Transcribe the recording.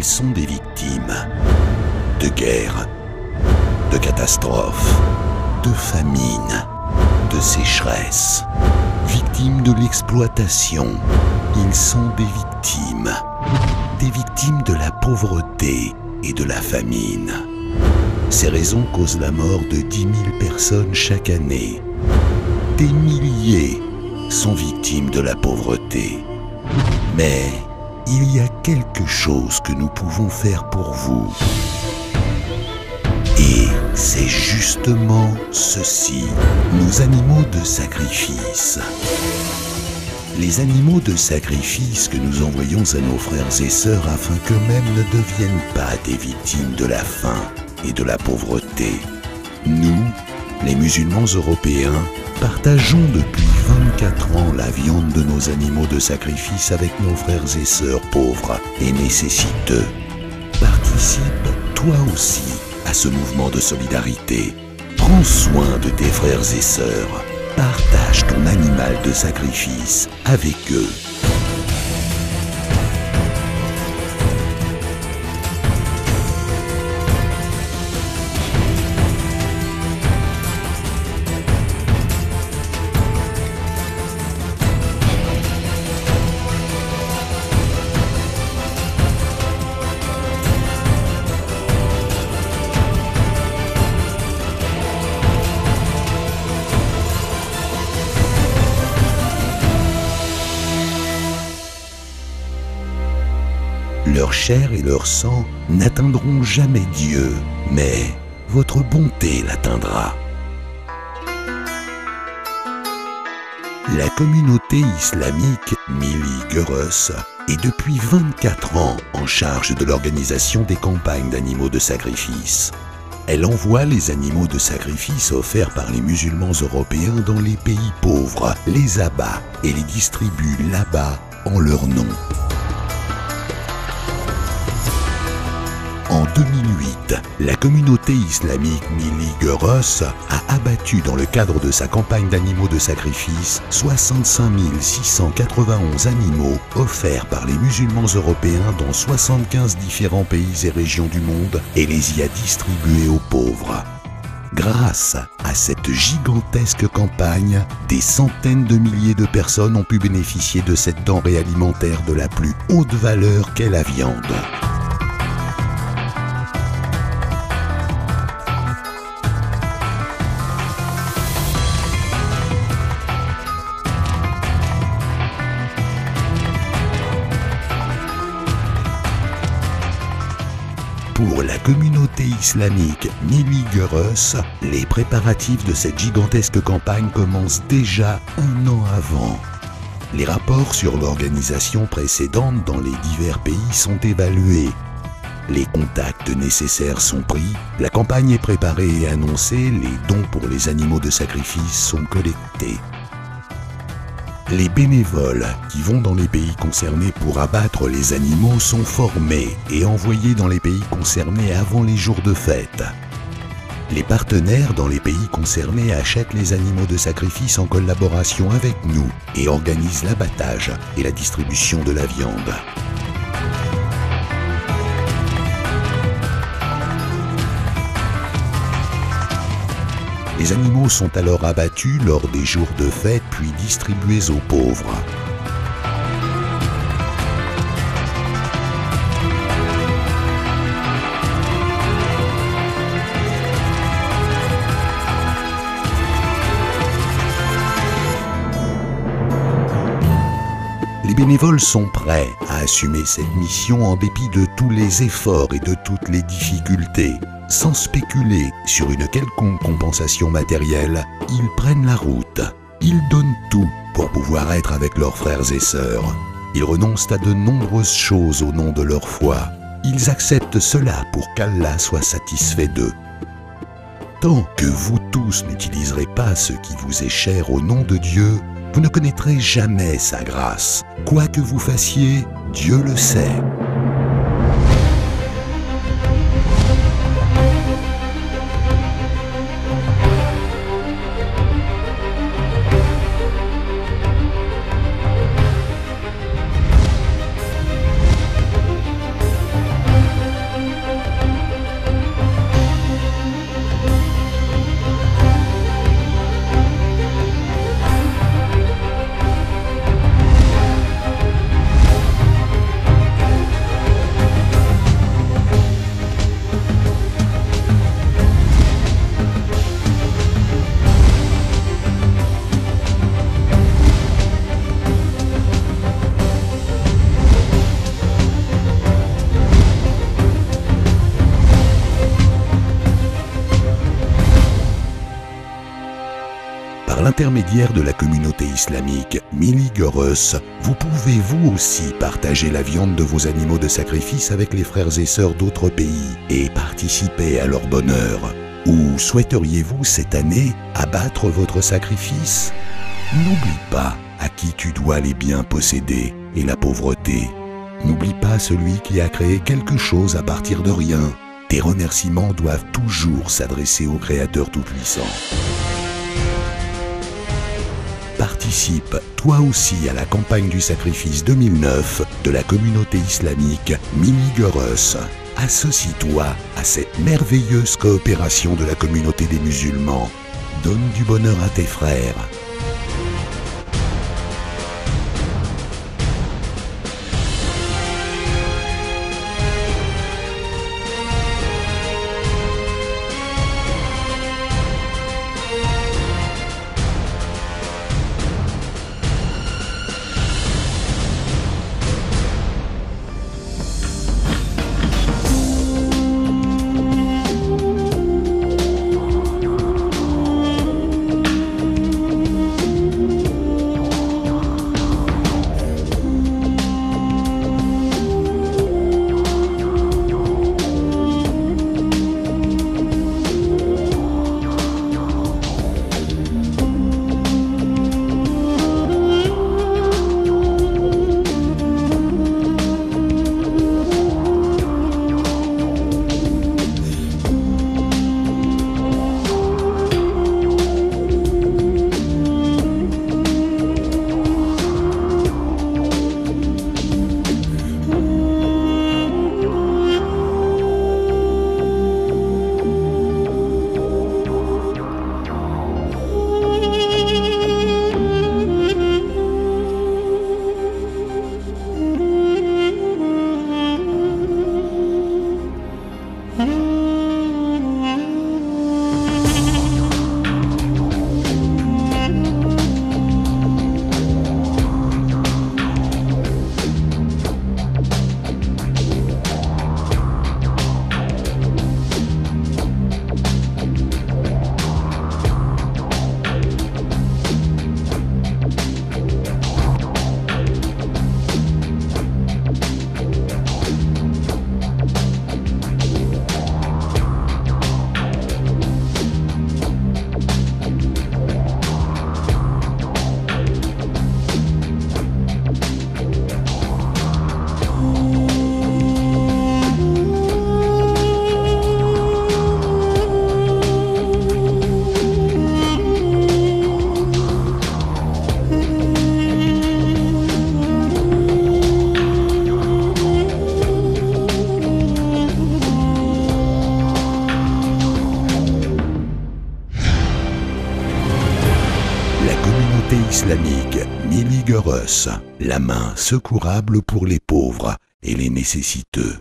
Ils sont des victimes de guerre, de catastrophes, de famine, de sécheresse, victimes de l'exploitation. Ils sont des victimes de la pauvreté et de la famine. Ces raisons causent la mort de 10 000 personnes chaque année. Des milliers sont victimes de la pauvreté. Mais il y a quelque chose que nous pouvons faire pour vous. Et c'est justement ceci, nos animaux de sacrifice. Les animaux de sacrifice que nous envoyons à nos frères et sœurs afin qu'eux-mêmes ne deviennent pas des victimes de la faim et de la pauvreté. Nous, les musulmans européens, partageons depuis 24 ans la viande de nos animaux de sacrifice avec nos frères et sœurs pauvres et nécessiteux. Participe, toi aussi, à ce mouvement de solidarité. Prends soin de tes frères et sœurs. Partage ton animal de sacrifice avec eux. Leur chair et leur sang n'atteindront jamais Dieu, mais votre bonté l'atteindra. La communauté islamique Milli Görüs est depuis 24 ans en charge de l'organisation des campagnes d'animaux de sacrifice. Elle envoie les animaux de sacrifice offerts par les musulmans européens dans les pays pauvres, les abat et les distribue là-bas en leur nom. En 2008, la communauté islamique Milli Görüs a abattu dans le cadre de sa campagne d'animaux de sacrifice 65 691 animaux offerts par les musulmans européens dans 75 différents pays et régions du monde et les y a distribués aux pauvres. Grâce à cette gigantesque campagne, des centaines de milliers de personnes ont pu bénéficier de cette denrée alimentaire de la plus haute valeur qu'est la viande. Pour la communauté islamique Milli Görüs, les préparatifs de cette gigantesque campagne commencent déjà un an avant. Les rapports sur l'organisation précédente dans les divers pays sont évalués. Les contacts nécessaires sont pris, la campagne est préparée et annoncée, les dons pour les animaux de sacrifice sont collectés. Les bénévoles qui vont dans les pays concernés pour abattre les animaux sont formés et envoyés dans les pays concernés avant les jours de fête. Les partenaires dans les pays concernés achètent les animaux de sacrifice en collaboration avec nous et organisent l'abattage et la distribution de la viande. Les animaux sont alors abattus lors des jours de fête puis distribués aux pauvres. Les bénévoles sont prêts à assumer cette mission en dépit de tous les efforts et de toutes les difficultés. Sans spéculer sur une quelconque compensation matérielle, ils prennent la route. Ils donnent tout pour pouvoir être avec leurs frères et sœurs. Ils renoncent à de nombreuses choses au nom de leur foi. Ils acceptent cela pour qu'Allah soit satisfait d'eux. Tant que vous tous n'utiliserez pas ce qui vous est cher au nom de Dieu, vous ne connaîtrez jamais sa grâce. Quoi que vous fassiez, Dieu le sait. Par l'intermédiaire de la communauté islamique Miligorus, vous pouvez vous aussi partager la viande de vos animaux de sacrifice avec les frères et sœurs d'autres pays et participer à leur bonheur. Ou souhaiteriez-vous cette année abattre votre sacrifice? N'oublie pas à qui tu dois les biens possédés et la pauvreté. N'oublie pas celui qui a créé quelque chose à partir de rien. Tes remerciements doivent toujours s'adresser au Créateur Tout-Puissant. Participe toi aussi à la campagne du sacrifice 2009 de la communauté islamique Miligorus. Associe-toi à cette merveilleuse coopération de la communauté des musulmans. Donne du bonheur à tes frères. Islamique Miligorus, la main secourable pour les pauvres et les nécessiteux.